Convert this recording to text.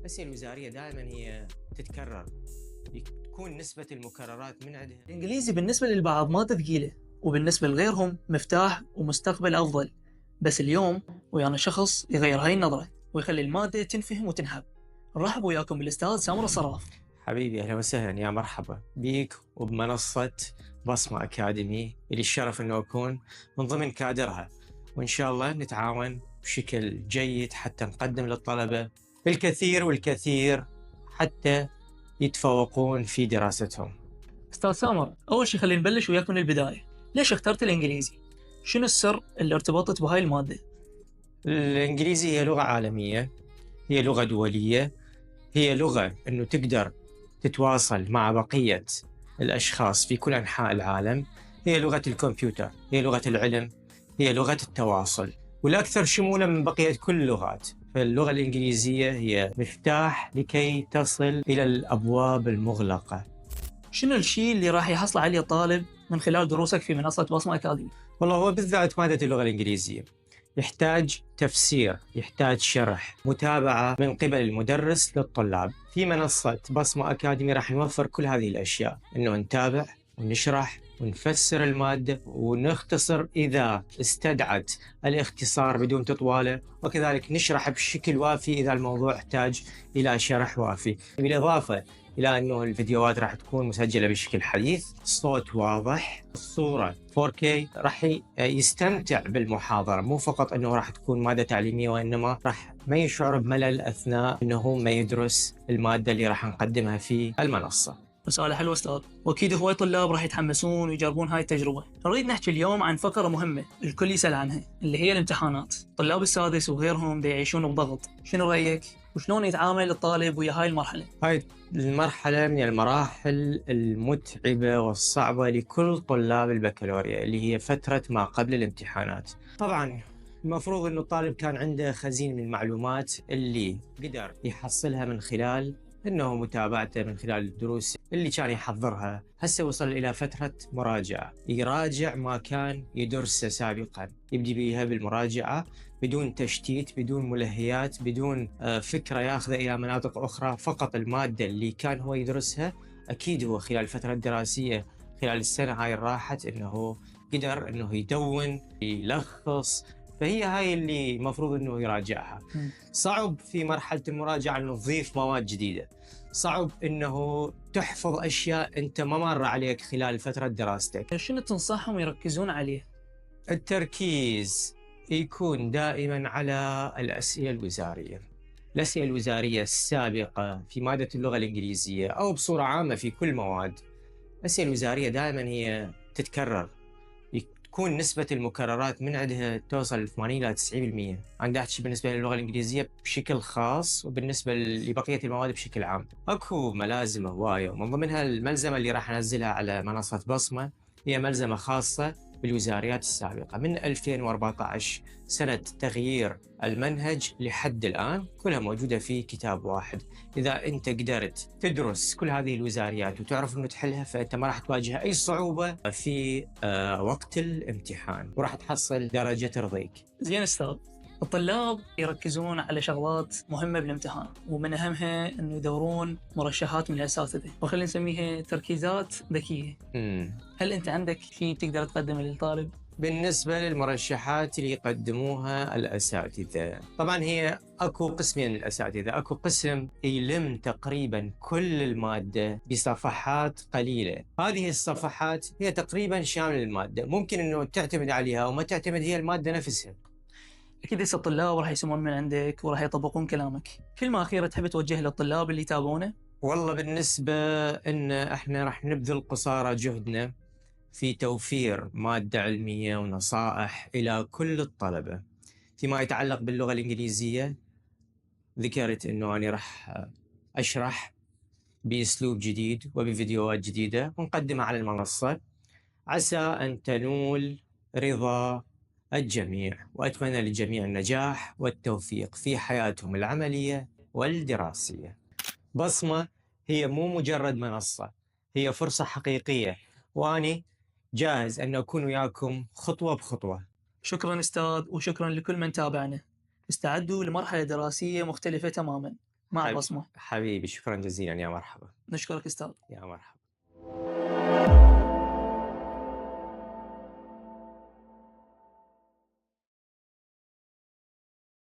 الأسئلة الوزارية دائما هي تتكرر، تكون نسبة المكررات من عندها. الإنجليزي بالنسبة للبعض مادة ثقيلة، وبالنسبة لغيرهم مفتاح ومستقبل أفضل. بس اليوم ويانا شخص يغير هاي النظرة ويخلي المادة تنفهم وتنحب. نرحب وياكم بالأستاذ سامر الصراف. حبيبي أهلا وسهلا، يا مرحبا بيك وبمنصة بصمة أكاديمي، اللي الشرف أنه أكون من ضمن كادرها، وإن شاء الله نتعاون بشكل جيد حتى نقدم للطلبة الكثير والكثير حتى يتفوقون في دراستهم. أستاذ سامر، أول شي خلينا نبلش وياك من البداية. ليش اخترت الإنجليزي؟ شنو السر اللي ارتبطت بهاي المادة؟ الإنجليزي هي لغة عالمية، هي لغة دولية، هي لغة أنه تقدر تتواصل مع بقية الأشخاص في كل أنحاء العالم. هي لغة الكمبيوتر، هي لغة العلم، هي لغة التواصل، والأكثر شمولا من بقية كل اللغات. فاللغة الإنجليزية هي مفتاح لكي تصل إلى الأبواب المغلقة. شنو الشي اللي راح يحصل عليه الطالب من خلال دروسك في منصة بصمة أكاديمي؟ والله هو بالذات مادة اللغة الإنجليزية يحتاج تفسير، يحتاج شرح، متابعة من قبل المدرس للطلاب. في منصة بصمة أكاديمي راح نوفر كل هذه الأشياء، إنه نتابع ونشرح ونفسر المادة ونختصر إذا استدعت الاختصار بدون تطوالة، وكذلك نشرح بشكل وافي إذا الموضوع يحتاج إلى شرح وافي. بالإضافة إلى أنه الفيديوهات راح تكون مسجلة بشكل حديث، الصوت واضح، الصورة 4K، راح يستمتع بالمحاضرة. مو فقط أنه راح تكون مادة تعليمية، وإنما راح ما يشعر بملل أثناء أنه ما يدرس المادة اللي راح نقدمها في المنصة. مسألة حلوة أستاذ، وأكيد هواي طلاب راح يتحمسون ويجربون هاي التجربة. نريد نحكي اليوم عن فقرة مهمة الكل يسأل عنها، اللي هي الامتحانات. طلاب السادس وغيرهم دا يعيشون بضغط. شنو رأيك؟ وشلون يتعامل الطالب ويا هاي المرحلة؟ هاي المرحلة من المراحل المتعبة والصعبة لكل طلاب البكالوريا، اللي هي فترة ما قبل الامتحانات. طبعا المفروض أنه الطالب كان عنده خزين من المعلومات اللي قدر يحصلها من خلال أنه متابعته من خلال الدروس اللي كان يحضرها. هسه وصل إلى فترة مراجعة، يراجع ما كان يدرسه سابقا، يبدي بيها بالمراجعة بدون تشتيت، بدون ملهيات، بدون فكرة ياخذه إلى مناطق أخرى. فقط المادة اللي كان هو يدرسها. أكيد هو خلال الفترة الدراسية خلال السنة هاي راحت أنه قدر أنه يدون، يلخص، فهي هاي اللي مفروض أنه يراجعها. صعب في مرحلة المراجعة أنه تضيف مواد جديدة، صعب أنه تحفظ أشياء أنت ما مر عليك خلال فترة دراستك. شنو تنصحهم يركزون عليه؟ التركيز يكون دائما على الأسئلة الوزارية. الأسئلة الوزارية السابقة في مادة اللغة الإنجليزية أو بصورة عامة في كل مواد، الأسئلة الوزارية دائما هي تتكرر، تكون نسبة المكررات من عندها توصل 80 إلى 90%. أنا أحكي بالنسبة للغة الإنجليزية بشكل خاص، وبالنسبة لبقية المواد بشكل عام. أكو ملازم هواية، ومن ضمنها الملزمة اللي راح أنزلها على منصة بصمة، هي ملزمة خاصة بالوزاريات السابقة من 2014، سنة تغيير المنهج لحد الآن، كلها موجودة في كتاب واحد. إذا أنت قدرت تدرس كل هذه الوزاريات وتعرف أنه تحلها، فأنت ما راح تواجه أي صعوبة في وقت الامتحان، وراح تحصل درجة ترضيك. زين أستاذ، الطلاب يركزون على شغلات مهمة بالامتحان، ومن أهمها أنه يدورون مرشحات من الأساتذة، وخلينا نسميها تركيزات ذكية. هل أنت عندك شيء تقدر تقدمه للطالب؟ بالنسبة للمرشحات اللي يقدموها الأساتذة، طبعا هي أكو قسمين للأساتذة. أكو قسم يلم تقريبا كل المادة بصفحات قليلة، هذه الصفحات هي تقريبا شامل المادة، ممكن أنه تعتمد عليها وما تعتمد، هي المادة نفسها. أكيد هسه الطلاب راح يسمعون من عندك وراح يطبقون كلامك. كلمة أخيرة تحب توجه للطلاب اللي يتابعونه؟ والله بالنسبة إن إحنا راح نبذل قصارى جهدنا في توفير مادة علمية ونصائح إلى كل الطلبة. فيما يتعلق باللغة الإنجليزية، ذكرت أنه أنا راح أشرح بأسلوب جديد وبفيديوهات جديدة ونقدمها على المنصة، عسى أن تنول رضا الجميع، وأتمنى للجميع النجاح والتوفيق في حياتهم العملية والدراسية. بصمة هي مو مجرد منصة، هي فرصة حقيقية، وأنا جاهز أن أكون وياكم خطوة بخطوة. شكرا أستاذ، وشكرا لكل من تابعنا. استعدوا لمرحلة دراسية مختلفة تماما. مع البصمة. حبيبي شكرا جزيلا، يا مرحبا. نشكرك أستاذ. يا مرحبا.